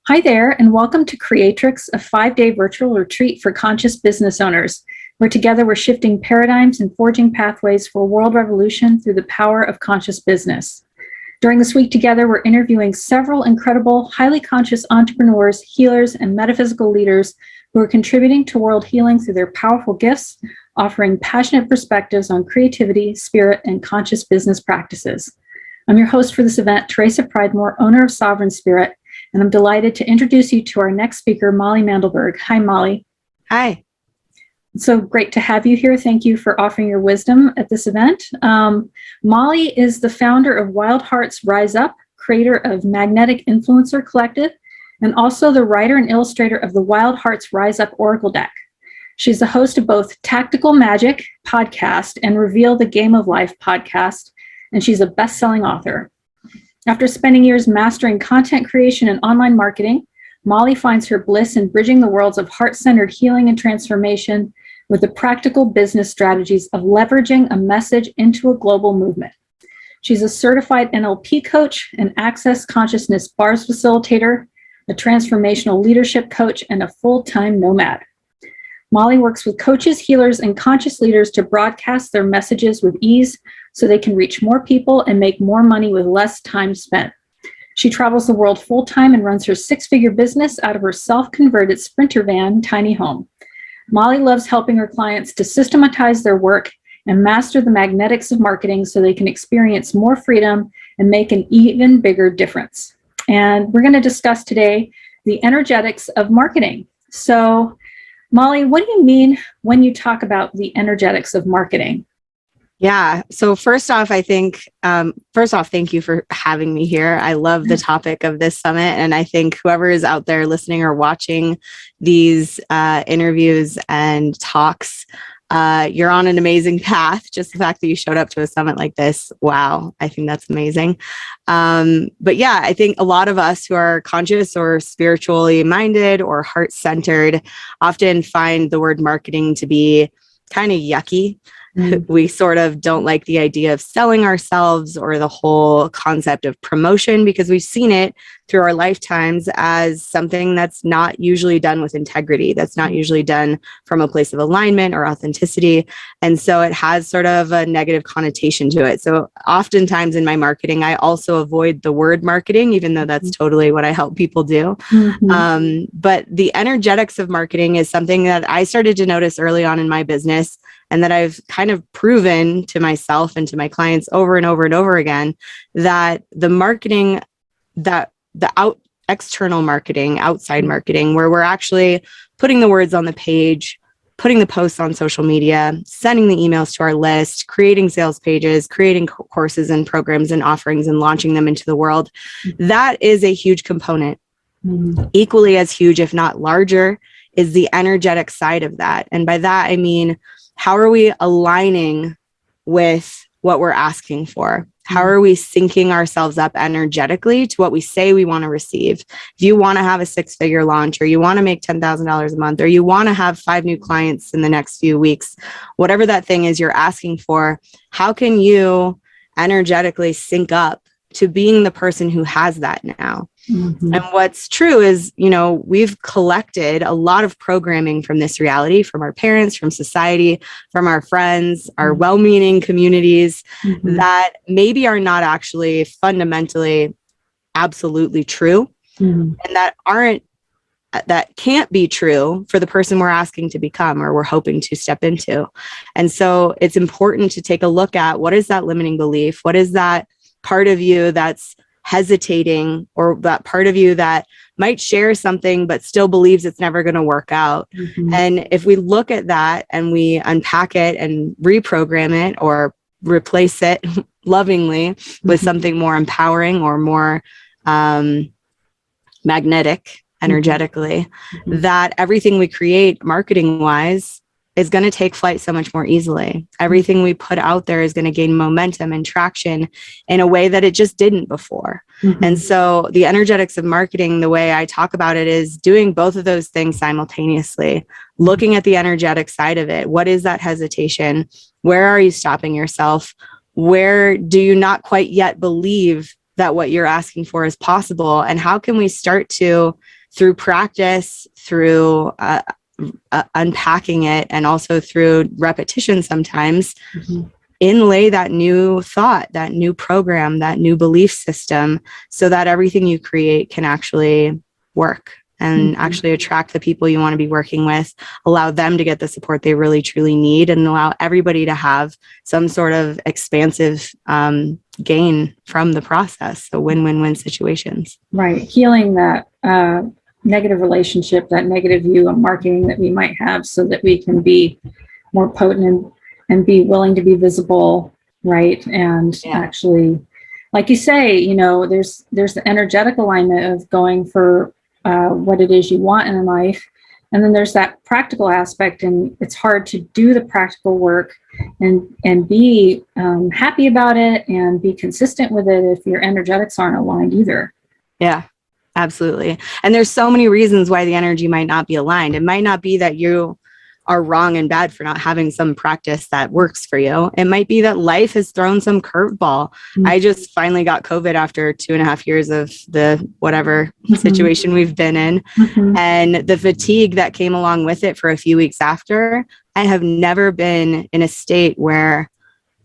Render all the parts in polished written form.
Hi there, and welcome to Creatrix, a 5-day virtual retreat for conscious business owners, where together we're shifting paradigms and forging pathways for world revolution through the power of conscious business. During this week together, we're interviewing several incredible, highly conscious entrepreneurs, healers, and metaphysical leaders who are contributing to world healing through their powerful gifts, offering passionate perspectives on creativity, spirit, and conscious business practices. I'm your host for this event, Theresa Pridemore, owner of Sovereign Spirit, and I'm delighted to introduce you to our next speaker, Molly Mandelberg. Hi, Molly. Hi. It's so great to have you here. Thank you for offering your wisdom at this event. Molly is the founder of Wild Hearts Rise Up, creator of Magnetic Influencer Collective, and also the writer and illustrator of the Wild Hearts Rise Up Oracle deck. She's the host of both Tactical Magic podcast and Reveal the Game of Life podcast, and she's a best-selling author. After spending years mastering content creation and online marketing, Molly finds her bliss in bridging the worlds of heart-centered healing and transformation with the practical business strategies of leveraging a message into a global movement. She's a certified NLP coach, an Access Consciousness Bars facilitator, a transformational leadership coach, and a full-time nomad. Molly works with coaches, healers, and conscious leaders to broadcast their messages with ease so they can reach more people and make more money with less time spent. She travels the world full-time and runs her 6-figure business out of her self-converted Sprinter van tiny home. Molly loves helping her clients to systematize their work and master the magnetics of marketing so they can experience more freedom and make an even bigger difference. And we're going to discuss today the energetics of marketing. So, Molly, what do you mean when you talk about the energetics of marketing? Yeah. So first off, thank you for having me here. I love the topic of this summit. And I think whoever is out there listening or watching these interviews and talks, you're on an amazing path. Just the fact that you showed up to a summit like this. Wow. I think that's amazing. But yeah, I think a lot of us who are conscious or spiritually minded or heart-centered often find the word marketing to be kind of yucky. We sort of don't like the idea of selling ourselves or the whole concept of promotion because we've seen it through our lifetimes as something that's not usually done with integrity, that's not usually done from a place of alignment or authenticity. And so it has sort of a negative connotation to it. So oftentimes in my marketing, I also avoid the word marketing, even though that's totally what I help people do. But the energetics of marketing is something that I started to notice early on in my business, and that I've kind of proven to myself and to my clients over and over and over again that the marketing, that the external marketing, outside marketing, where we're actually putting the words on the page, putting the posts on social media, sending the emails to our list, creating sales pages, creating courses and programs and offerings and launching them into the world, that is a huge component. Equally as huge, if not larger, is the energetic side of that. And by that, I mean, how are we aligning with what we're asking for? How are we syncing ourselves up energetically to what we say we want to receive? If you want to have a 6-figure launch, or you want to make $10,000 a month, or you want to have 5 new clients in the next few weeks, whatever that thing is you're asking for, how can you energetically sync up to being the person who has that now? And what's true is, we've collected a lot of programming from this reality, from our parents, from society, from our friends, our well-meaning communities that maybe are not actually fundamentally absolutely true, and that can't be true for the person we're asking to become or we're hoping to step into. And so it's important to take a look at, what is that limiting belief? What is that part of you that's hesitating, or that part of you that might share something but still believes it's never going to work out? And if we look at that and we unpack it and reprogram it or replace it lovingly with something more empowering or more magnetic energetically, that everything we create marketing wise is going to take flight so much more easily. Everything we put out there is going to gain momentum and traction in a way that it just didn't before. And so the energetics of marketing, the way I talk about it, is doing both of those things simultaneously, looking at the energetic side of it. What is that hesitation? Where are you stopping yourself? Where do you not quite yet believe that what you're asking for is possible? And how can we start to, through practice, through unpacking it, and also through repetition sometimes, inlay that new thought, that new program, that new belief system, so that everything you create can actually work and actually attract the people you want to be working with, allow them to get the support they really truly need, and allow everybody to have some sort of expansive gain from the process. So win-win-win situations. Right. Healing that negative relationship, that negative view of marketing that we might have, so that we can be more potent and be willing to be visible, right? And actually, like you say, you know, there's the energetic alignment of going for what it is you want in life. And then there's that practical aspect, and it's hard to do the practical work and be happy about it and be consistent with it if your energetics aren't aligned either. Yeah, absolutely. And there's so many reasons why the energy might not be aligned. It might not be that you are wrong and bad for not having some practice that works for you. It might be that life has thrown some curveball. I just finally got COVID after 2.5 years of the whatever situation we've been in. And the fatigue that came along with it for a few weeks after, I have never been in a state where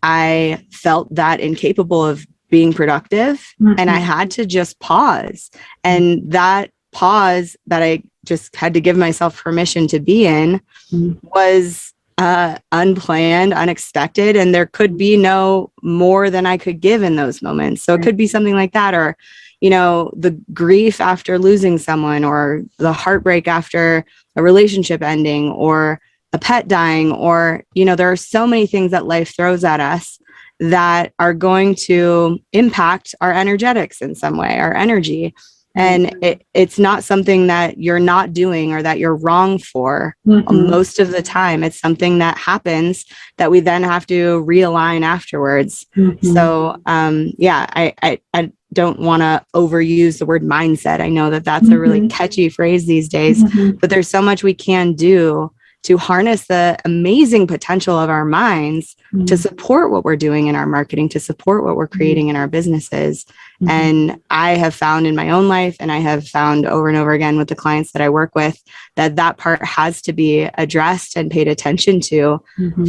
I felt that incapable of being productive. And I had to just pause. And that pause that I just had to give myself permission to be in was unplanned, unexpected, and there could be no more than I could give in those moments. So it could be something like that, or, you know, the grief after losing someone, or the heartbreak after a relationship ending, or a pet dying, or, you know, there are so many things that life throws at us that are going to impact our energetics in some way, our energy. And it's not something that you're not doing or that you're wrong for most of the time. It's something that happens that we then have to realign afterwards. So, I don't want to overuse the word mindset. I know that that's a really catchy phrase these days, but there's so much we can do to harness the amazing potential of our minds to support what we're doing in our marketing, to support what we're creating in our businesses. And I have found in my own life, and I have found over and over again with the clients that I work with, that that part has to be addressed and paid attention to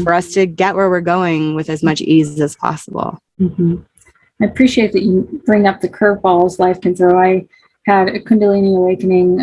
for us to get where we're going with as much ease as possible. I appreciate that you bring up the curveballs life can throw. I had a Kundalini awakening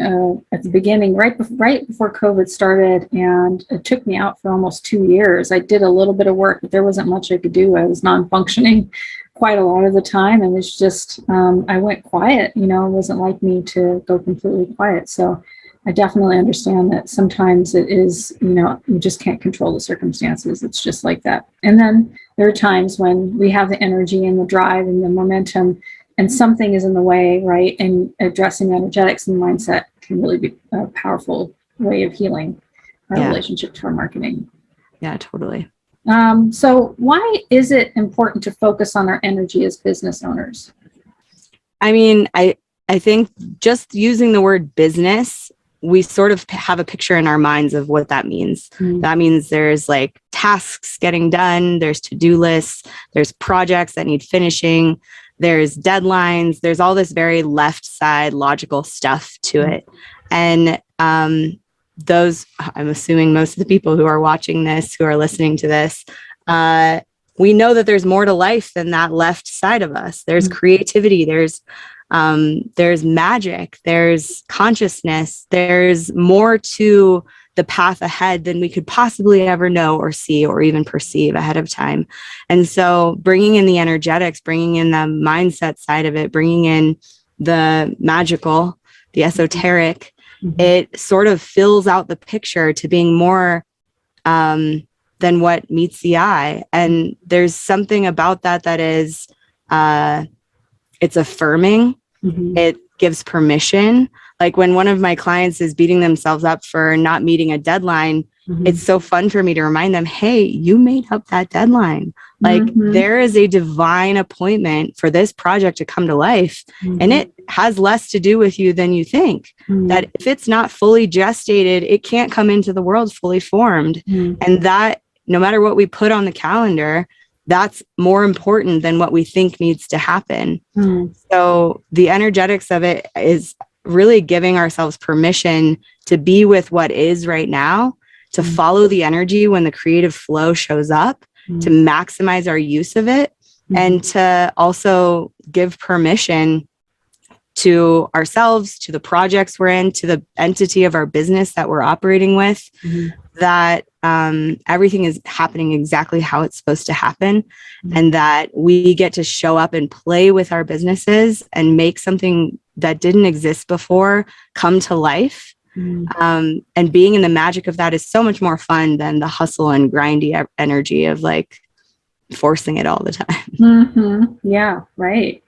at the beginning, right before COVID started, and it took me out for almost 2 years. I did a little bit of work, but there wasn't much I could do. I was non-functioning quite a lot of the time, and it's just I went quiet. You know, it wasn't like me to go completely quiet. So I definitely understand that sometimes it is, you know, you just can't control the circumstances. It's just like that. And then there are times when we have the energy and the drive and the momentum, and something is in the way, right? And addressing the energetics and mindset can really be a powerful way of healing our relationship to our marketing. Yeah, totally. So why is it important to focus on our energy as business owners? I mean, I think just using the word business, we sort of have a picture in our minds of what that means. That means there's like tasks getting done, there's to-do lists, there's projects that need finishing, there's deadlines, there's all this very left side logical stuff to it. And those, I'm assuming most of the people who are watching this, who are listening to this, we know that there's more to life than that left side of us. There's creativity, there's magic, there's consciousness, there's more to the path ahead than we could possibly ever know or see or even perceive ahead of time. And so bringing in the energetics, bringing in the mindset side of it, bringing in the magical, the esoteric, it sort of fills out the picture to being more than what meets the eye. And there's something about that that is, it's affirming. It gives permission. Like when one of my clients is beating themselves up for not meeting a deadline, it's so fun for me to remind them, hey, you made up that deadline. Like there is a divine appointment for this project to come to life. And it has less to do with you than you think. That if it's not fully gestated, it can't come into the world fully formed. And that no matter what we put on the calendar, that's more important than what we think needs to happen. Mm. So the energetics of it is really giving ourselves permission to be with what is right now, to follow the energy when the creative flow shows up, to maximize our use of it, and to also give permission to ourselves, to the projects we're in, to the entity of our business that we're operating with, that everything is happening exactly how it's supposed to happen, and that we get to show up and play with our businesses and make something that didn't exist before come to life. And being in the magic of that is so much more fun than the hustle and grindy energy of like forcing it all the time. Yeah, right.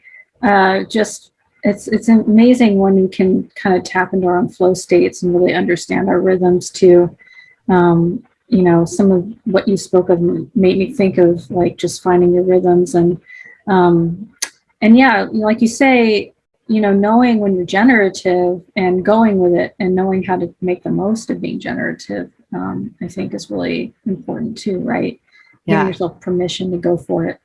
Just it's amazing when you can kind of tap into our own flow states and really understand our rhythms too. You know, some of what you spoke of made me think of like just finding your rhythms and yeah, like you say, you know, knowing when you're generative and going with it and knowing how to make the most of being generative, I think is really important too, right? Giving yourself permission to go for it.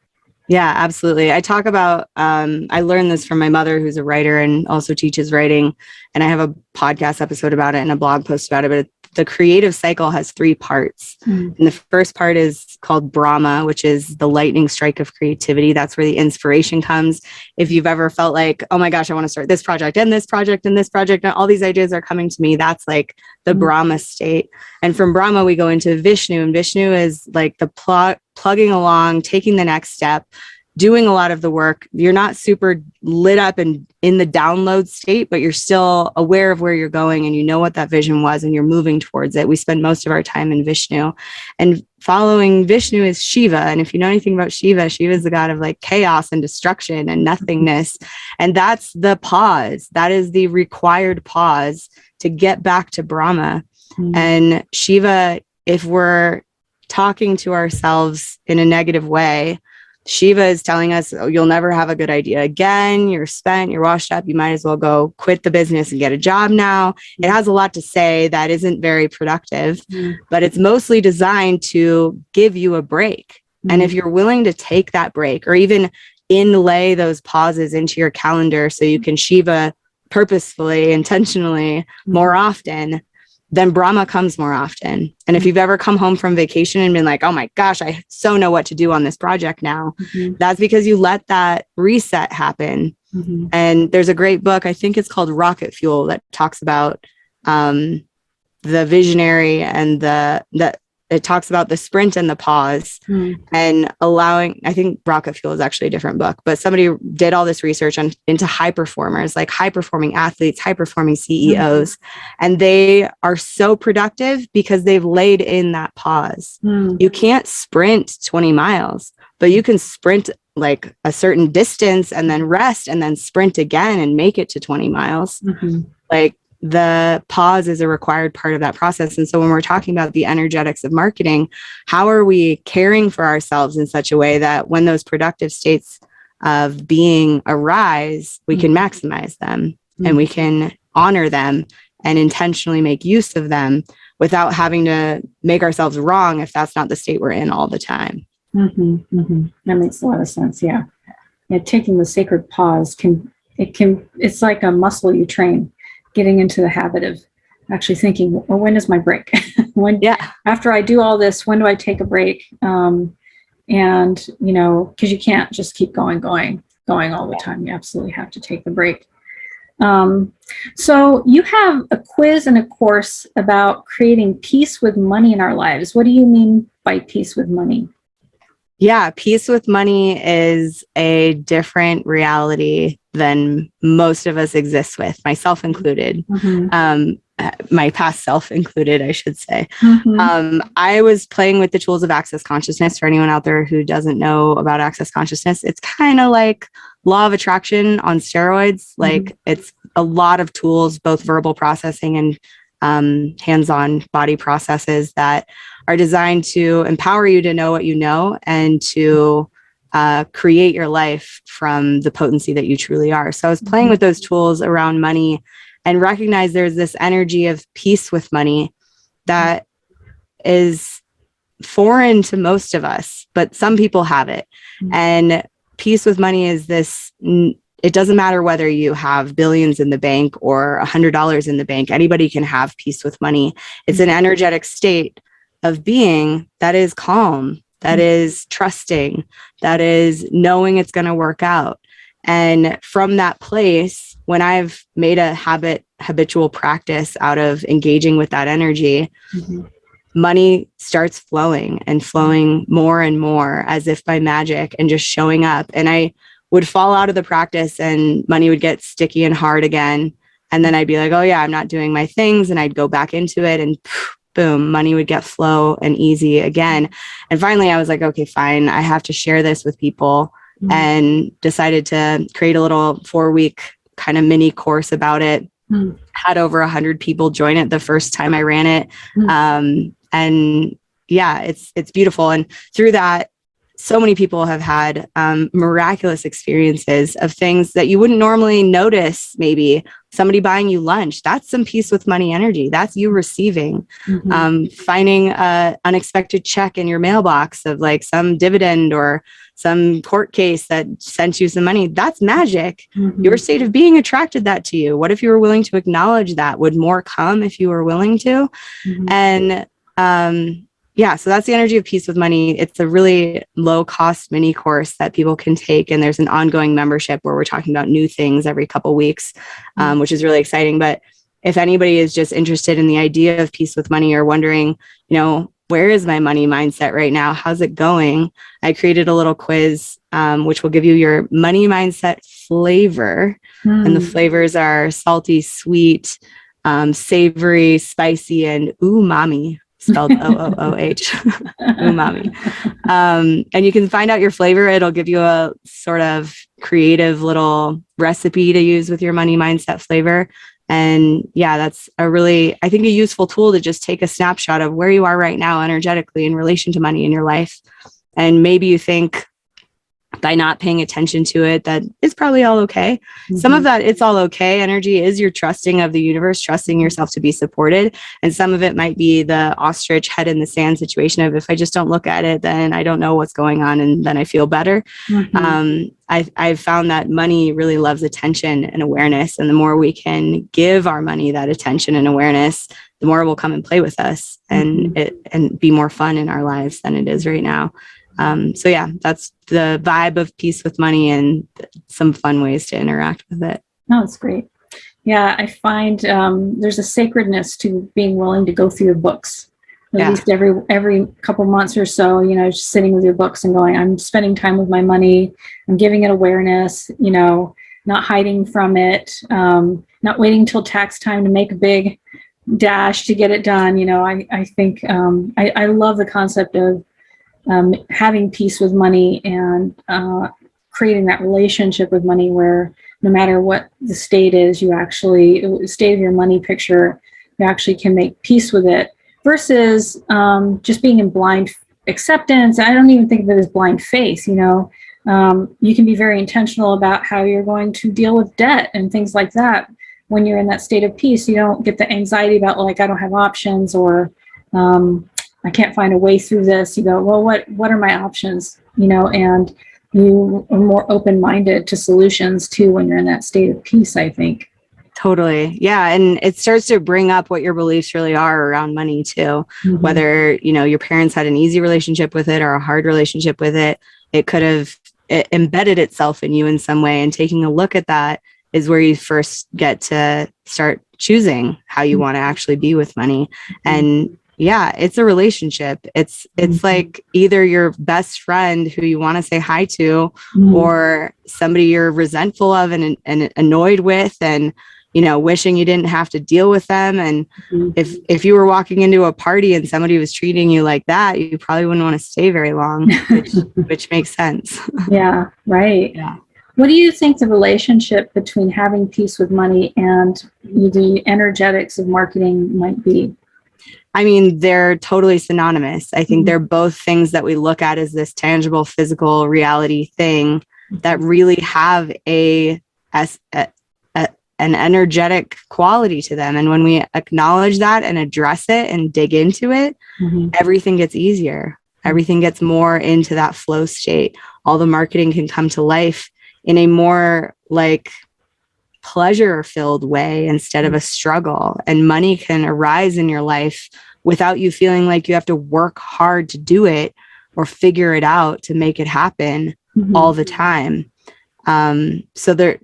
Yeah, absolutely. I talk about, I learned this from my mother, who's a writer and also teaches writing. And I have a podcast episode about it and a blog post about it. But the creative cycle has 3 parts. And the first part is called Brahma, which is the lightning strike of creativity. That's where the inspiration comes. If you've ever felt like, oh my gosh, I want to start this project and this project and this project, and all these ideas are coming to me, that's like the Brahma state. And from Brahma, we go into Vishnu, and Vishnu is like the plugging along, taking the next step, doing a lot of the work. You're not super lit up and in the download state, but you're still aware of where you're going and you know what that vision was and you're moving towards it. We spend most of our time in Vishnu, and following Vishnu is Shiva. And if you know anything about Shiva, Shiva is the god of like chaos and destruction and nothingness. And that's the pause. That is the required pause to get back to Brahma. And Shiva, if we're talking to ourselves in a negative way, Shiva is telling us, oh, you'll never have a good idea again. You're spent, you're washed up. You might as well go quit the business and get a job now. It has a lot to say that isn't very productive, but it's mostly designed to give you a break. And if you're willing to take that break or even inlay those pauses into your calendar so you can Shiva purposefully, intentionally more often, then Brahma comes more often. And if you've ever come home from vacation and been like, oh my gosh, I so know what to do on this project now, that's because you let that reset happen. And there's a great book, I think it's called Rocket Fuel, that talks about the visionary and it talks about the sprint and the pause and allowing, I think Rocket Fuel is actually a different book, but somebody did all this research into high performers, like high performing athletes, high performing CEOs. And they are so productive because they've laid in that pause. You can't sprint 20 miles, but you can sprint like a certain distance and then rest and then sprint again and make it to 20 miles. Like, the pause is a required part of that process. And so when we're talking about the energetics of marketing, how are we caring for ourselves in such a way that when those productive states of being arise, we can maximize them and we can honor them and intentionally make use of them without having to make ourselves wrong if that's not the state we're in all the time. That makes a lot of sense. Yeah. Taking the sacred pause it's like a muscle you train. Getting into the habit of actually thinking, well, when is my break? After I do all this, when do I take a break? And, you know, because you can't just keep going all the time. You absolutely have to take the break. So you have a quiz and a course about creating peace with money in our lives. What do you mean by peace with money? Yeah, peace with money is a different reality than most of us exist with, myself included, my past self included, I should say. I was playing with the tools of access consciousness. For anyone out there who doesn't know about access consciousness, it's kind of like law of attraction on steroids. Like it's a lot of tools, both verbal processing and hands-on body processes that are designed to empower you to know what you know and to create your life from the potency that you truly are. So I was playing with those tools around money and recognized there's this energy of peace with money that is foreign to most of us, but some people have it. And peace with money is this, it doesn't matter whether you have billions in the bank or $100 in the bank, anybody can have peace with money. It's an energetic state of being that is calm, that is trusting, that is knowing it's going to work out. And from that place, when I've made a habitual practice out of engaging with that energy, money starts flowing and flowing more and more as if by magic and just showing up. And I would fall out of the practice and money would get sticky and hard again. And then I'd be like, oh yeah, I'm not doing my things. And I'd go back into it and boom, money would get flow and easy again. And finally I was like, okay, fine. I have to share this with people, and decided to create a little 4-week kind of mini course about it. Had over 100 people join it the first time I ran it. And yeah, it's beautiful. And through that, so many people have had miraculous experiences of things that you wouldn't normally notice. Maybe somebody buying you lunch, that's some peace with money energy. That's you receiving. Finding an unexpected check in your mailbox of like some dividend or some court case that sent you some money. That's magic. Your state of being attracted that to you. What if you were willing to acknowledge that? Would more come if you were willing to? And yeah, so that's the energy of peace with money. It's a really low cost mini course that people can take. And there's an ongoing membership where we're talking about new things every couple of weeks, which is really exciting. But if anybody is just interested in the idea of peace with money or wondering, where is my money mindset right now? How's it going? I created a little quiz, which will give you your money mindset flavor. And the flavors are salty, sweet, savory, spicy, and umami. Spelled OOOH, umami. And you can find out your flavor. It'll give you a sort of creative little recipe to use with your money mindset flavor. And yeah, that's a really, I think, a useful tool to just take a snapshot of where you are right now energetically in relation to money in your life. And maybe you think by not paying attention to it, that it's probably all okay. Some of that, it's all okay. Energy is your trusting of the universe, trusting yourself to be supported. And some of it might be the ostrich head in the sand situation of, if I just don't look at it, then I don't know what's going on. And then I feel better. I've found that money really loves attention and awareness. And the more we can give our money that attention and awareness, the more it will come and play with us and be more fun in our lives than it is right now. So yeah, that's the vibe of peace with money and some fun ways to interact with it. No, it's great. Yeah, I find there's a sacredness to being willing to go through your books. At least every couple months or so, just sitting with your books and going, I'm spending time with my money. I'm giving it awareness, not hiding from it, not waiting till tax time to make a big dash to get it done. I think I love the concept of having peace with money and creating that relationship with money where no matter what the state is, state of your money picture, you actually can make peace with it versus just being in blind acceptance. I don't even think of it as blind faith. You can be very intentional about how you're going to deal with debt and things like that. When you're in that state of peace, you don't get the anxiety about like, I don't have options or I can't find a way through this. You go, well, what are my options? And you are more open-minded to solutions too when you're in that state of peace, I think. Totally. Yeah. And it starts to bring up what your beliefs really are around money too. Whether, your parents had an easy relationship with it or a hard relationship with it, it could have embedded itself in you in some way. And taking a look at that is where you first get to start choosing how you want to actually be with money. And yeah, it's a relationship. It's like either your best friend who you want to say hi to or somebody you're resentful of and annoyed with and, wishing you didn't have to deal with them. And if you were walking into a party and somebody was treating you like that, you probably wouldn't want to stay very long, which makes sense. Yeah, right. Yeah. What do you think the relationship between having peace with money and the energetics of marketing might be? I mean, they're totally synonymous. I think they're both things that we look at as this tangible, physical reality thing that really have an an energetic quality to them. And when we acknowledge that and address it and dig into it, everything gets easier. Everything gets more into that flow state. All the marketing can come to life in a more like pleasure-filled way instead of a struggle. And money can arise in your life without you feeling like you have to work hard to do it or figure it out to make it happen all the time. So there,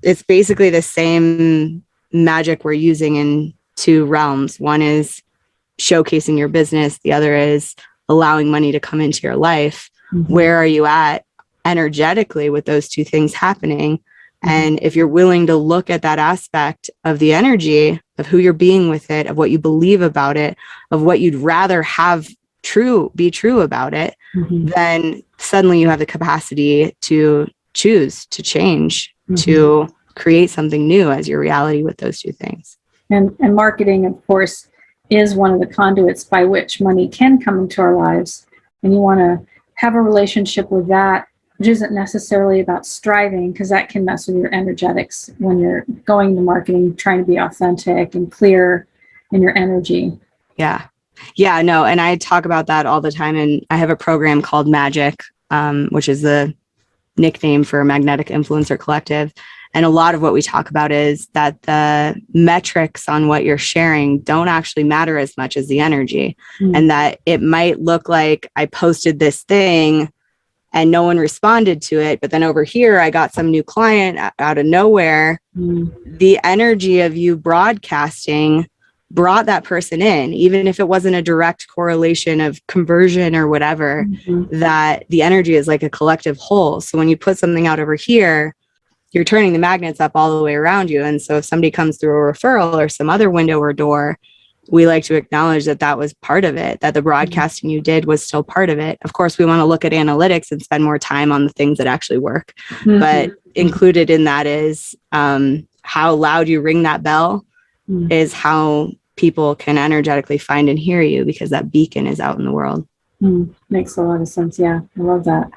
it's basically the same magic we're using in two realms. One is showcasing your business. The other is allowing money to come into your life. Where are you at energetically with those two things happening? And if you're willing to look at that aspect of the energy of who you're being with it, of what you believe about it, of what you'd rather have be true about it, then suddenly you have the capacity to choose, to change, to create something new as your reality with those two things. And marketing, of course, is one of the conduits by which money can come into our lives. And you want to have a relationship with that, which isn't necessarily about striving, because that can mess with your energetics when you're going to marketing, trying to be authentic and clear in your energy. Yeah, no. And I talk about that all the time. And I have a program called Magic, which is the nickname for Magnetic Influencer Collective. And a lot of what we talk about is that the metrics on what you're sharing don't actually matter as much as the energy. And that it might look like I posted this thing and no one responded to it, but then over here, I got some new client out of nowhere. The energy of you broadcasting brought that person in, even if it wasn't a direct correlation of conversion or whatever, that the energy is like a collective whole. So when you put something out over here, you're turning the magnets up all the way around you. And so if somebody comes through a referral or some other window or door, we like to acknowledge that that was part of it, that the broadcasting you did was still part of it. Of course, we want to look at analytics and spend more time on the things that actually work. But included in that is how loud you ring that bell is how people can energetically find and hear you, because that beacon is out in the world. Makes a lot of sense. Yeah, I love that.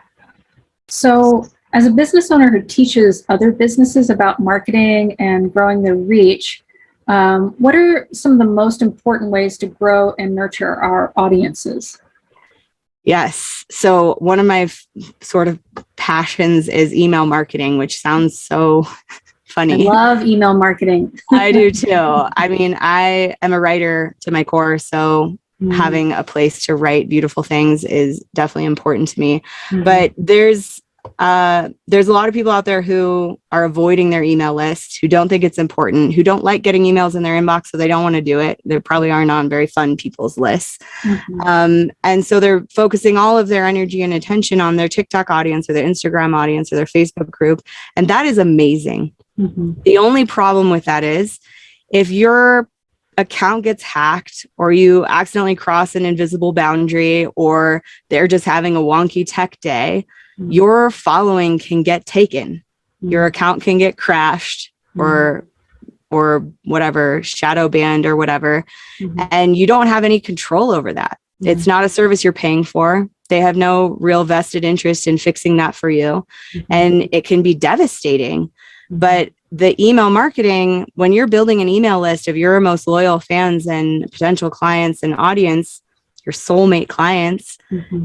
So as a business owner who teaches other businesses about marketing and growing their reach, what are some of the most important ways to grow and nurture our audiences? Yes. So one of my sort of passions is email marketing, which sounds so funny. I love email marketing. I do too. I mean, I am a writer to my core, so having a place to write beautiful things is definitely important to me. But there's a lot of people out there who are avoiding their email list, who don't think it's important, who don't like getting emails in their inbox, so they don't want to do it. They probably aren't on very fun people's lists. And so they're focusing all of their energy and attention on their TikTok audience or their Instagram audience or their Facebook group. And that is amazing. The only problem with that is if your account gets hacked or you accidentally cross an invisible boundary or they're just having a wonky tech day, your following can get taken. Your account can get crashed or whatever, shadow banned or whatever. And you don't have any control over that. It's not a service you're paying for. They have no real vested interest in fixing that for you. And it can be devastating. But the email marketing, when you're building an email list of your most loyal fans and potential clients and audience, your soulmate clients,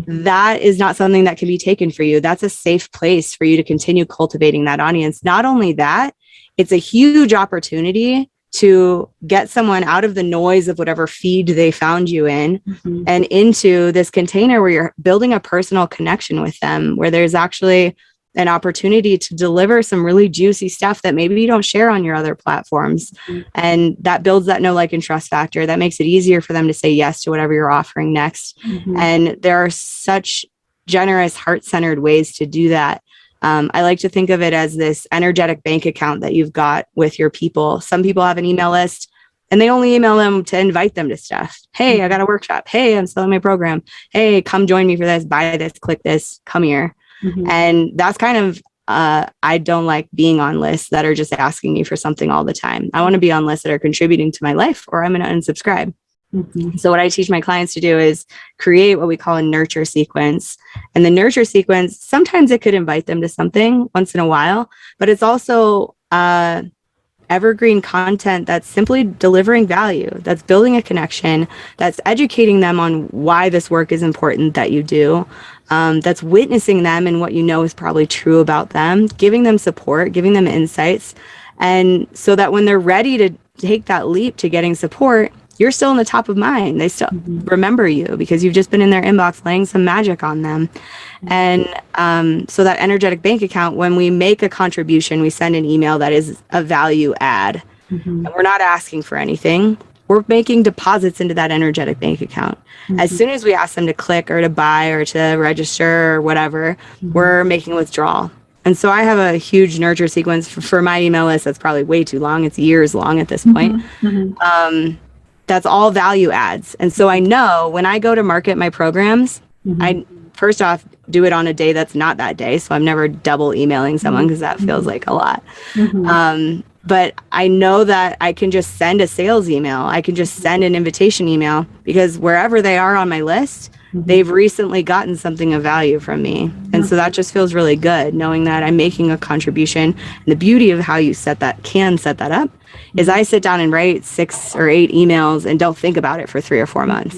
that is not something that can be taken for you. That's a safe place for you to continue cultivating that audience. Not only that, it's a huge opportunity to get someone out of the noise of whatever feed they found you in and into this container where you're building a personal connection with them, where there's actually an opportunity to deliver some really juicy stuff that maybe you don't share on your other platforms. And that builds that know, like, and trust factor. That makes it easier for them to say yes to whatever you're offering next. And there are such generous, heart-centered ways to do that. I like to think of it as this energetic bank account that you've got with your people. Some people have an email list and they only email them to invite them to stuff. Hey, I got a workshop. Hey, I'm selling my program. Hey, come join me for this, buy this, click this, come here. And that's kind of, I don't like being on lists that are just asking me for something all the time. I want to be on lists that are contributing to my life, or I'm going to unsubscribe. So what I teach my clients to do is create what we call a nurture sequence. And the nurture sequence, sometimes it could invite them to something once in a while, but it's also evergreen content that's simply delivering value, that's building a connection, that's educating them on why this work is important that you do, that's witnessing them and what you know is probably true about them, giving them support, giving them insights. And so that when they're ready to take that leap to getting support, you're still in the top of mind. They still remember you because you've just been in their inbox laying some magic on them. And so that energetic bank account, when we make a contribution, we send an email that is a value add. And we're not asking for anything. We're making deposits into that energetic bank account. As soon as we ask them to click or to buy or to register or whatever, we're making a withdrawal. And so I have a huge nurture sequence for my email list that's probably way too long. It's years long at this point. That's all value adds. And so I know when I go to market my programs, I first off do it on a day that's not that day. So I'm never double emailing someone because that feels like a lot. But I know that I can just send a sales email. I can just send an invitation email because wherever they are on my list, they've recently gotten something of value from me. And so that just feels really good knowing that I'm making a contribution. And the beauty of how you set that up is I sit down and write 6 or 8 emails and don't think about it for 3 or 4 months.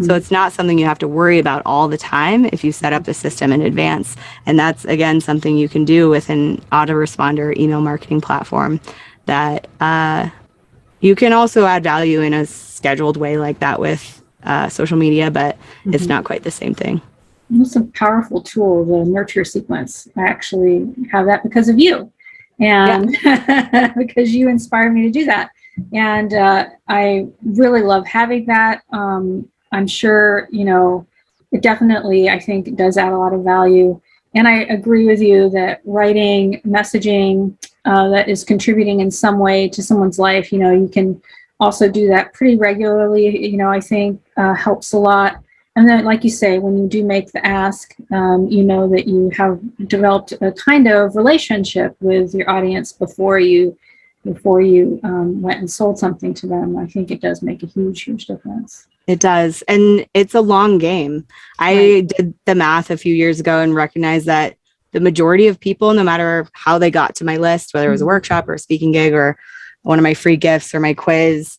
So it's not something you have to worry about all the time if you set up the system in advance. And that's, again, something you can do with an autoresponder email marketing platform that you can also add value in a scheduled way like that with social media, but it's not quite the same thing. It's a powerful tool, the nurture sequence. I actually have that because of you and because you inspired me to do that. And I really love having that. I'm sure, it definitely, I think it does add a lot of value. And I agree with you that writing messaging that is contributing in some way to someone's life, you can also do that pretty regularly, I think helps a lot. And then, like you say, when you do make the ask, that you have developed a kind of relationship with your audience before you went and sold something to them. I think it does make a huge, huge difference. It does. And it's a long game. I did the math a few years ago and recognized that the majority of people, no matter how they got to my list, whether it was a workshop or a speaking gig or one of my free gifts or my quiz,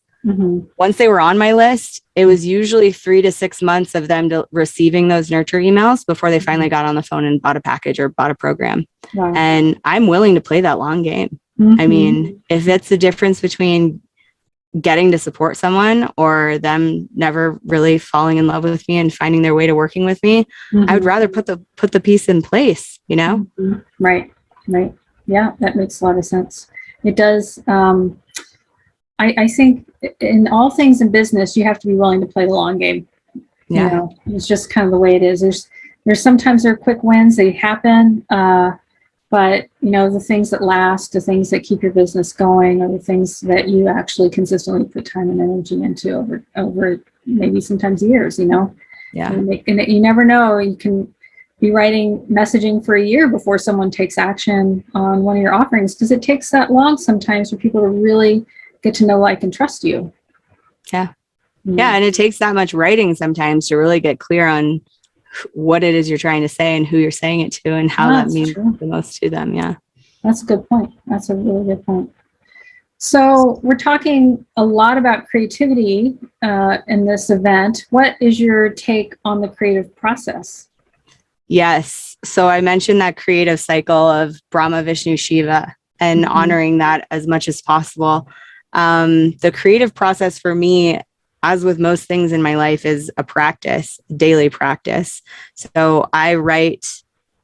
once they were on my list, it was usually 3 to 6 months of them receiving those nurture emails before they finally got on the phone and bought a package or bought a program. Wow. And I'm willing to play that long game. I mean, if it's the difference between getting to support someone or them never really falling in love with me and finding their way to working with me, I would rather put the piece in place, Right. Yeah, that makes a lot of sense. It does. I think in all things in business, you have to be willing to play the long game. Yeah. It's just kind of the way it is. There's sometimes there are quick wins, they happen. But, the things that last, the things that keep your business going are the things that you actually consistently put time and energy into over maybe sometimes years, Yeah. And you never know. You can be writing messaging for a year before someone takes action on one of your offerings because it takes that long sometimes for people to really get to know, like, and trust you. Yeah. Yeah. And it takes that much writing sometimes to really get clear on what it is you're trying to say and who you're saying it to and how that means the most to them. Yeah. That's a good point. That's a really good point. So we're talking a lot about creativity in this event. What is your take on the creative process? Yes. So I mentioned that creative cycle of Brahma, Vishnu, Shiva and honoring that as much as possible. The creative process for me, as with most things in my life, is a practice, daily practice. So I write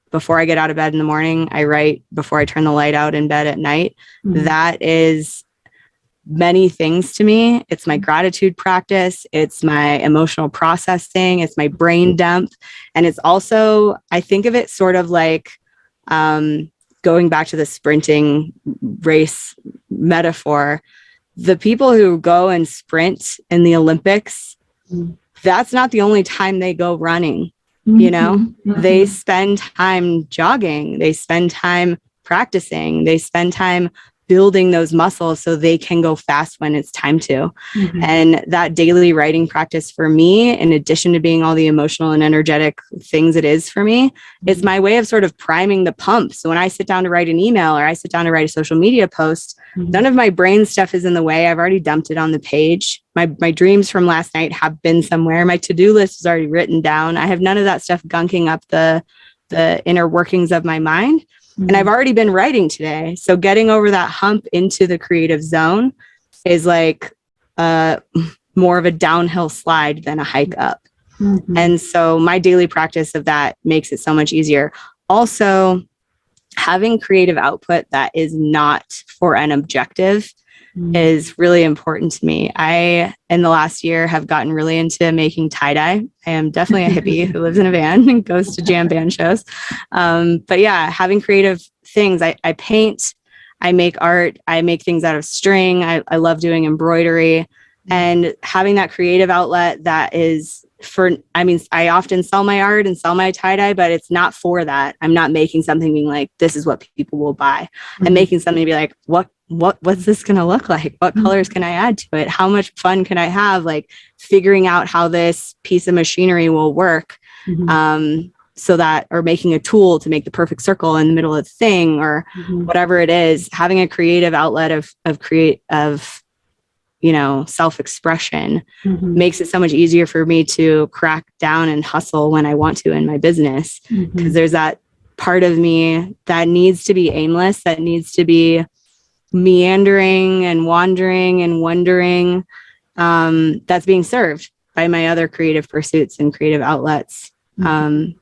before I get out of bed in the morning. I write before I turn the light out in bed at night. That is many things to me. It's my gratitude practice. It's my emotional processing. It's my brain dump. And it's also, I think of it sort of like going back to the sprinting race metaphor. The people who go and sprint in the Olympics, that's not the only time they go running. They spend time jogging. They spend time practicing. They spend time building those muscles so they can go fast when it's time to. Mm-hmm. And that daily writing practice for me, in addition to being all the emotional and energetic things it is for me, is my way of sort of priming the pump. So when I sit down to write an email or I sit down to write a social media post, none of my brain stuff is in the way. I've already dumped it on the page. My dreams from last night have been somewhere. My to-do list is already written down. I have none of that stuff gunking up the inner workings of my mind. And I've already been writing today. So getting over that hump into the creative zone is like more of a downhill slide than a hike up. Mm-hmm. And so my daily practice of that makes it so much easier. Also, having creative output that is not for an objective is really important to me. I, in the last year, have gotten really into making tie-dye. I am definitely a hippie who lives in a van and goes to jam band shows. But yeah, having creative things. I paint, I make art, I make things out of string. I love doing embroidery, and having that creative outlet that is I often sell my art and sell my tie-dye, but it's not for that. I'm not making something being like, this is what people will buy. I'm making something to be like, what's this going to look like? What colors can I add to it? How much fun can I have? Like figuring out how this piece of machinery will work. So that, or making a tool to make the perfect circle in the middle of the thing, or whatever it is, having a creative outlet of self-expression makes it so much easier for me to crack down and hustle when I want to in my business. Because there's that part of me that needs to be aimless, that needs to be meandering and wandering and wondering, that's being served by my other creative pursuits and creative outlets. So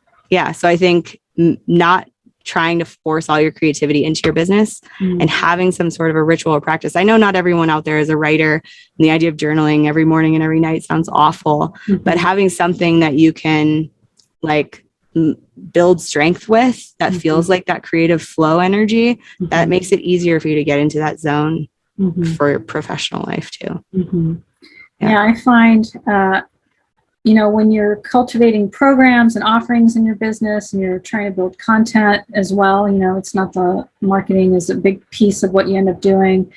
I think not trying to force all your creativity into your business and having some sort of a ritual or practice. I know not everyone out there is a writer, and the idea of journaling every morning and every night sounds awful, but having something that you can like build strength with that feels like that creative flow energy, that makes it easier for you to get into that zone for your professional life too. Yeah, I find when you're cultivating programs and offerings in your business and you're trying to build content as well, it's not the marketing is a big piece of what you end up doing.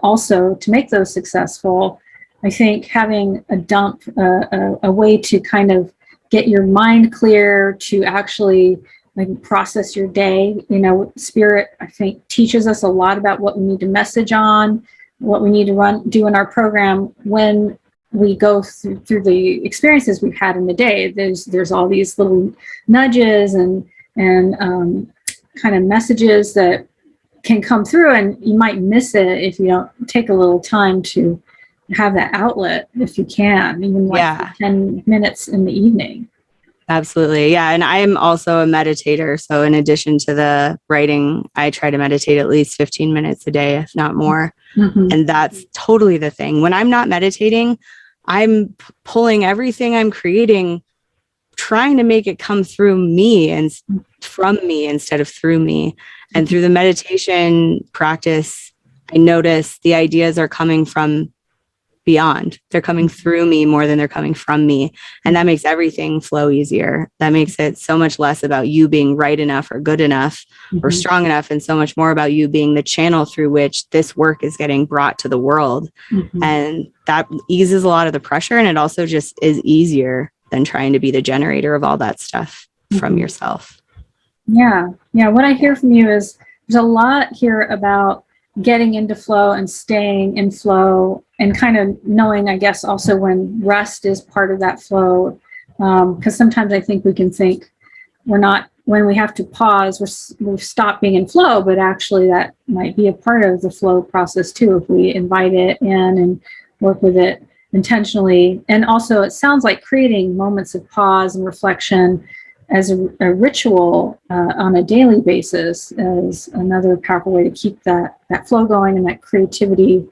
Also, to make those successful, I think having a way to kind of get your mind clear, to actually like process your day. Spirit, I think, teaches us a lot about what we need to message on, what we need to do in our program when we go through the experiences we've had in the day. There's all these little nudges and kind of messages that can come through, and you might miss it if you don't take a little time to have that outlet, if you can, even for 10 minutes in the evening. Absolutely. Yeah. And I'm also a meditator. So in addition to the writing, I try to meditate at least 15 minutes a day, if not more. And that's totally the thing. When I'm not meditating, I'm pulling everything I'm creating, trying to make it come through me and from me instead of through me. And through the meditation practice, I notice the ideas are coming from beyond. They're coming through me more than they're coming from me. And that makes everything flow easier. That makes it so much less about you being right enough or good enough or strong enough, and so much more about you being the channel through which this work is getting brought to the world. And that eases a lot of the pressure. And it also just is easier than trying to be the generator of all that stuff from yourself. Yeah. What I hear from you is there's a lot here about getting into flow and staying in flow, and kind of knowing, I guess, also when rest is part of that flow. Because sometimes I think we can think when we have to pause, we've stopped being in flow, but actually that might be a part of the flow process too, if we invite it in and work with it intentionally. And also, it sounds like creating moments of pause and reflection as a ritual on a daily basis is another powerful way to keep that flow going and that creativity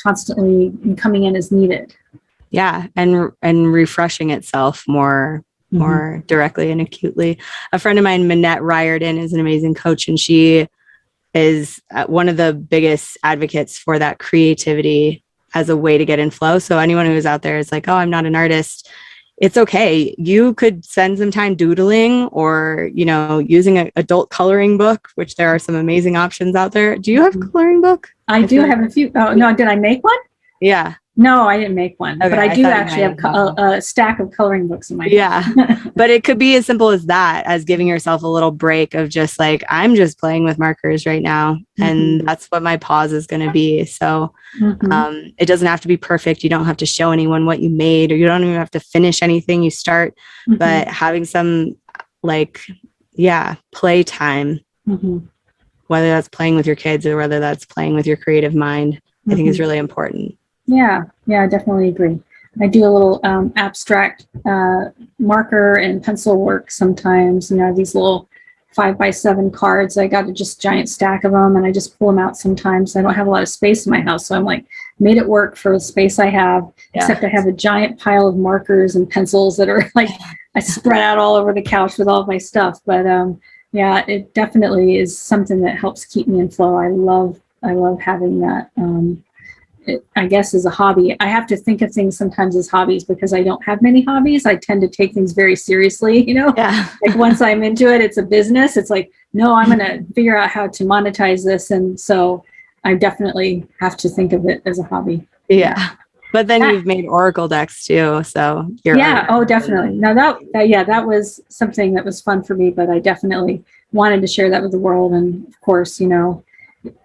constantly coming in as needed. Yeah, and refreshing itself more directly and acutely. A friend of mine, Minette Riordan, is an amazing coach, and she is one of the biggest advocates for that creativity as a way to get in flow. So anyone who is out there is like, oh, I'm not an artist. it's okay. You could spend some time doodling or, you know, using an adult coloring book, which there are some amazing options out there. Do you have a coloring book? I do have a few. Oh, no, did I make one? Yeah. No, I didn't make one, Okay, but I I do thought you actually might have a stack of coloring books in my house. But it could be as simple as that, as giving yourself a little break of just like, I'm just playing with markers right now. And that's what my pause is going to be. So it doesn't have to be perfect. You don't have to show anyone what you made, or you don't even have to finish anything you start, but having some like, play time, whether that's playing with your kids or whether that's playing with your creative mind, I think is really important. Yeah, I definitely agree. I do a little abstract marker and pencil work sometimes. You know, these little 5x7 cards. I got a just giant stack of them, and I just pull them out sometimes. I don't have a lot of space in my house, so I'm like, made it work for the space I have, except I have a giant pile of markers and pencils that are like, I spread out all over the couch with all of my stuff. But yeah, it definitely is something that helps keep me in flow. I love having that. I guess as a hobby. I have to think of things sometimes as hobbies because I don't have many hobbies. I tend to take things very seriously, you know? Like once I'm into it, it's a business. It's like, no, I'm going to figure out how to monetize this. And so I definitely have to think of it as a hobby. Yeah. But then you've made Oracle decks too. So oh, definitely. Now that was something that was fun for me, but I definitely wanted to share that with the world. And of course, you know,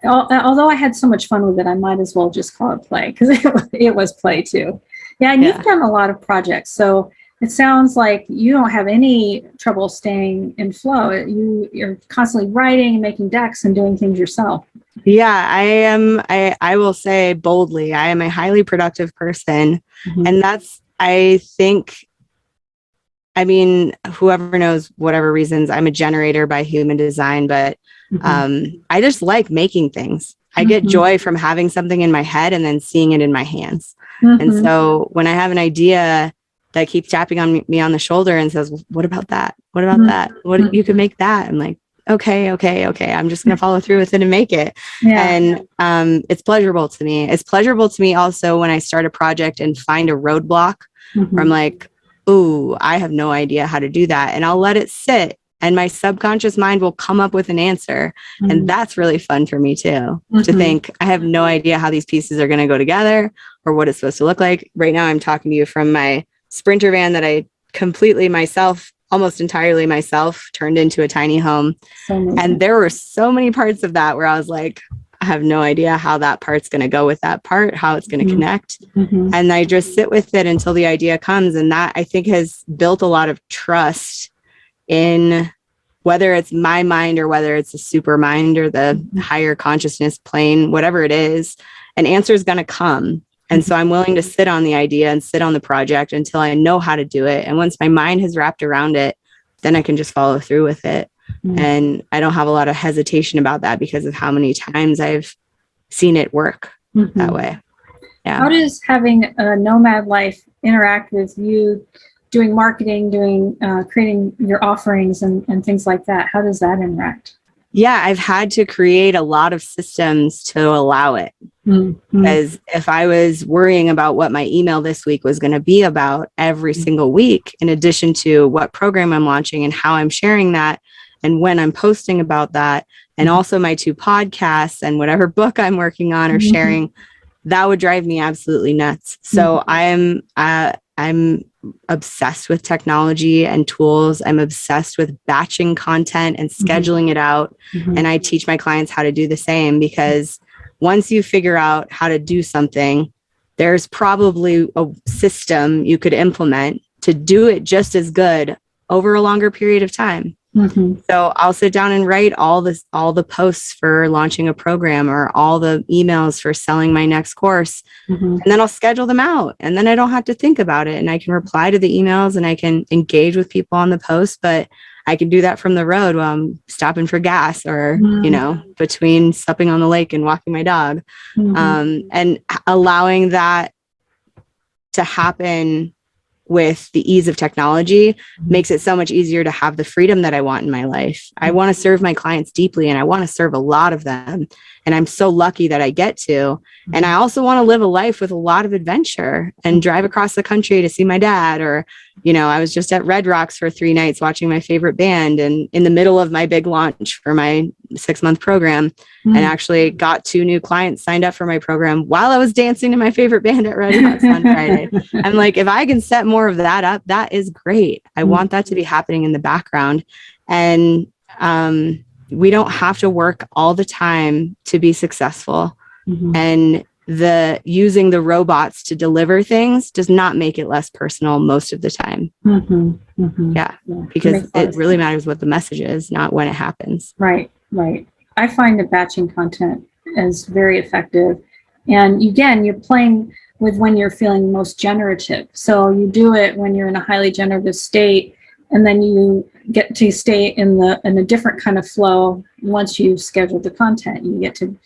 although I had so much fun with it, I might as well just call it play because it was play too. Yeah, and you've done a lot of projects, so it sounds like you don't have any trouble staying in flow. You're constantly writing and making decks and doing things yourself. Yeah, I am. I will say boldly, I am a highly productive person, and that's, I think, I mean, whoever knows, whatever reasons, I'm a generator by human design, but I just like making things. I get joy from having something in my head and then seeing it in my hands. And so when I have an idea that keeps tapping on me on the shoulder and says, what about that? What about that? What you could make that? I'm like, okay. I'm just going to follow through with it and make it. And it's pleasurable to me. It's pleasurable to me also when I start a project and find a roadblock where I'm like, ooh, I have no idea how to do that. And I'll let it sit. And my subconscious mind will come up with an answer. And that's really fun for me too, to think I have no idea how these pieces are going to go together or what it's supposed to look like. Right now, I'm talking to you from my Sprinter van that I completely myself, almost entirely myself, turned into a tiny home. And there were so many parts of that where I was like, I have no idea how that part's going to go with that part, how it's going to connect. And I just sit with it until the idea comes. And that, I think, has built a lot of trust in whether it's my mind or whether it's a super mind or the higher consciousness plane, whatever it is, an answer is going to come. And so I'm willing to sit on the idea and sit on the project until I know how to do it. And once my mind has wrapped around it, then I can just follow through with it. And I don't have a lot of hesitation about that because of how many times I've seen it work that way. Yeah. How does having a nomad life interact with you doing marketing, creating your offerings and things like that? How does that interact? Yeah, I've had to create a lot of systems to allow it. Because if I was worrying about what my email this week was going to be about every single week, in addition to what program I'm launching and how I'm sharing that and when I'm posting about that, and also my 2 podcasts and whatever book I'm working on or sharing, that would drive me absolutely nuts. So I'm obsessed with technology and tools. I'm obsessed with batching content and scheduling it out. And I teach my clients how to do the same, because once you figure out how to do something, there's probably a system you could implement to do it just as good over a longer period of time. So I'll sit down and write all the posts for launching a program or all the emails for selling my next course. And then I'll schedule them out, and then I don't have to think about it. And I can reply to the emails and I can engage with people on the post, but I can do that from the road while I'm stopping for gas or, you know, between supping on the lake and walking my dog. And allowing that to happen with the ease of technology makes it so much easier to have the freedom that I want in my life. I want to serve my clients deeply, and I want to serve a lot of them. And I'm so lucky that I get to. And I also want to live a life with a lot of adventure and drive across the country to see my dad. Or, I was just at Red Rocks for 3 nights watching my favorite band, and in the middle of my big launch for my 6-month program, and actually got 2 new clients signed up for my program while I was dancing to my favorite band at Red Rocks on Friday. I'm like, if I can set more of that up, that is great. I want that to be happening in the background. And we don't have to work all the time to be successful. And using the robots to deliver things does not make it less personal most of the time. Yeah, because it really matters what the message is, not when it happens. Right. I find that batching content is very effective. And again, you're playing with when you're feeling most generative. So you do it when you're in a highly generative state, and then you get to stay in a different kind of flow. Once you've scheduled the content, you get to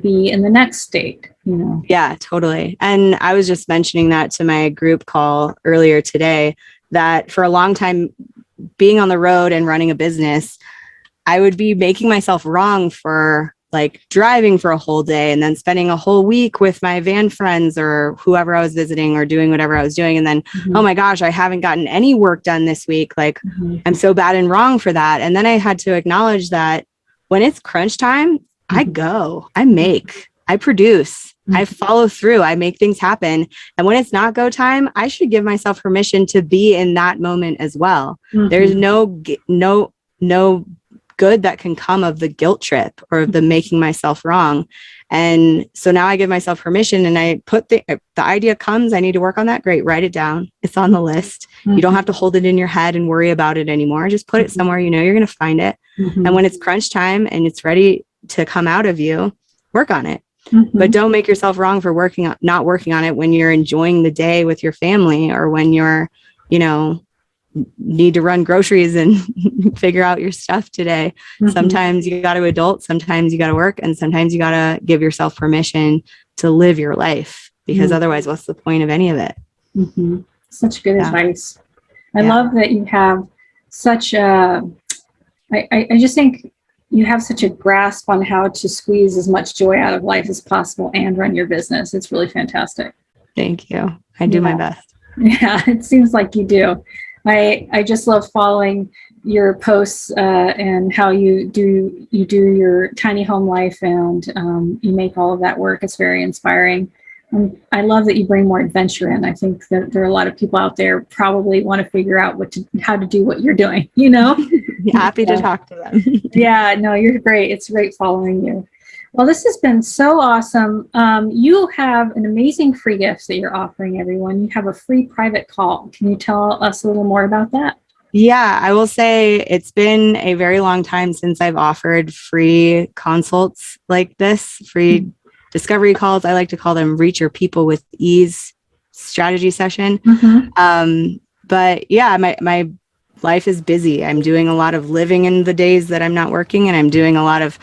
be in the next state, Yeah, totally. And I was just mentioning that to my group call earlier today, that for a long time, being on the road and running a business, I would be making myself wrong for like driving for a whole day and then spending a whole week with my van friends or whoever I was visiting or doing whatever I was doing. And then, oh my gosh, I haven't gotten any work done this week. Like I'm so bad and wrong for that. And then I had to acknowledge that when it's crunch time, I go, I make, I produce, I follow through, I make things happen. And when it's not go time, I should give myself permission to be in that moment as well. There's no good that can come of the guilt trip or of the making myself wrong. And so now I give myself permission, and I put the idea comes, I need to work on that. Great. Write it down. It's on the list. You don't have to hold it in your head and worry about it anymore. Just put it somewhere, you're going to find it. And when it's crunch time and it's ready to come out of you, work on it. But don't make yourself wrong for not working on it when you're enjoying the day with your family, or when you're, need to run groceries and figure out your stuff today. Sometimes you got to adult, sometimes you got to work, and sometimes you got to give yourself permission to live your life, because otherwise what's the point of any of it? Such good advice. I love that you have such I just think you have such a grasp on how to squeeze as much joy out of life as possible and run your business. It's really fantastic. Thank you. I do my best. Yeah, it seems like you do. I just love following your posts and how you do your tiny home life, and you make all of that work. It's very inspiring. I love that you bring more adventure in. I think that there are a lot of people out there probably want to figure out how to do what you're doing, Happy to talk to them. Yeah, no, you're great. It's great following you. Well, this has been so awesome. You have an amazing free gift that you're offering everyone. You have a free private call. Can you tell us a little more about that? Yeah, I will say it's been a very long time since I've offered free consults like this, free discovery calls. I like to call them Reach Your People with Ease strategy session. But yeah, my life is busy. I'm doing a lot of living in the days that I'm not working, and I'm doing a lot of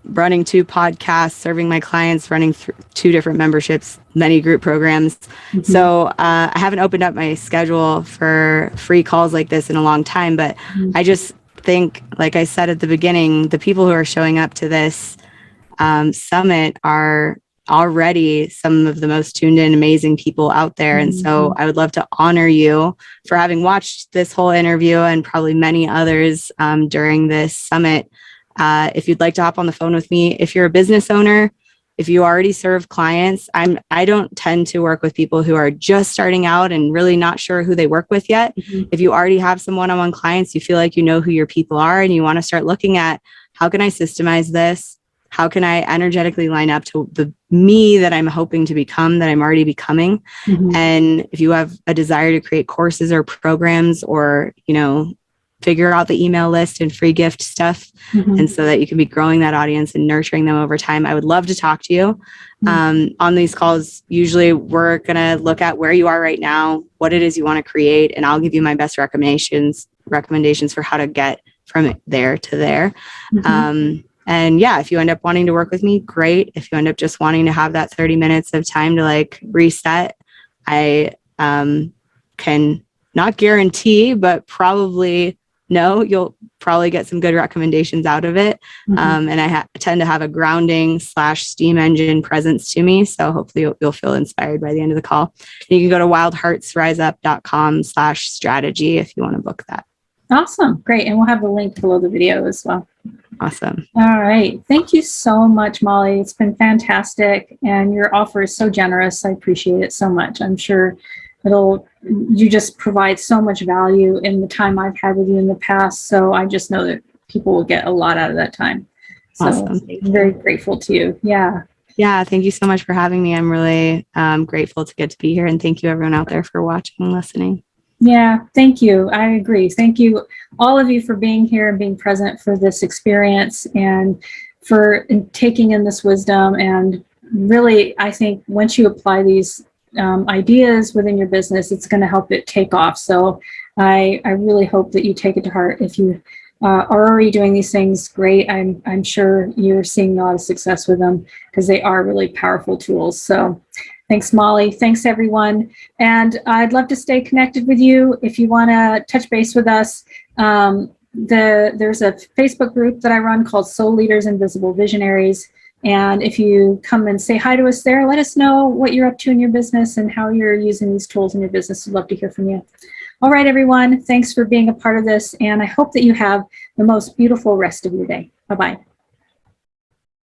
running 2 podcasts, serving my clients, running 2 different memberships, many group programs. So I haven't opened up my schedule for free calls like this in a long time, but I just think, like I said at the beginning, the people who are showing up to this summit are already some of the most tuned in, amazing people out there. And so I would love to honor you for having watched this whole interview, and probably many others during this summit. If you'd like to hop on the phone with me, if you're a business owner, if you already serve clients, I don't tend to work with people who are just starting out and really not sure who they work with yet. If you already have some one-on-one clients, you feel like you know who your people are, and you want to start looking at, how can I systemize this? How can I energetically line up to the me that I'm hoping to become, that I'm already becoming? And if you have a desire to create courses or programs, or, figure out the email list and free gift stuff, and so that you can be growing that audience and nurturing them over time, I would love to talk to you. On these calls, usually we're going to look at where you are right now, what it is you want to create, and I'll give you my best recommendations for how to get from there to there. And yeah, if you end up wanting to work with me, great. If you end up just wanting to have that 30 minutes of time to reset, I can not guarantee, but probably know you'll probably get some good recommendations out of it. And I tend to have a grounding / steam engine presence to me. So hopefully you'll feel inspired by the end of the call. You can go to wildheartsriseup.com/strategy if you want to book that. Awesome. Great. And we'll have the link below the video as well. Awesome. All right. Thank you so much, Molly. It's been fantastic. And your offer is so generous. I appreciate it so much. I'm sure you just provide so much value in the time I've had with you in the past. So I just know that people will get a lot out of that time. So awesome. I'm very grateful to you. Yeah. Yeah. Thank you so much for having me. I'm really grateful to get to be here. And thank you everyone out there for watching and listening. Yeah, thank you. I agree. Thank you, all of you, for being here and being present for this experience and for taking in this wisdom. And really, I think once you apply these ideas within your business, it's going to help it take off. So I really hope that you take it to heart. If you are already doing these things, great. I'm sure you're seeing a lot of success with them because they are really powerful tools. So thanks, Molly. Thanks, everyone. And I'd love to stay connected with you. If you want to touch base with us, there's a Facebook group that I run called Soul Leaders and Visible Visionaries. And if you come and say hi to us there, let us know what you're up to in your business and how you're using these tools in your business. We'd love to hear from you. All right, everyone. Thanks for being a part of this. And I hope that you have the most beautiful rest of your day. Bye-bye.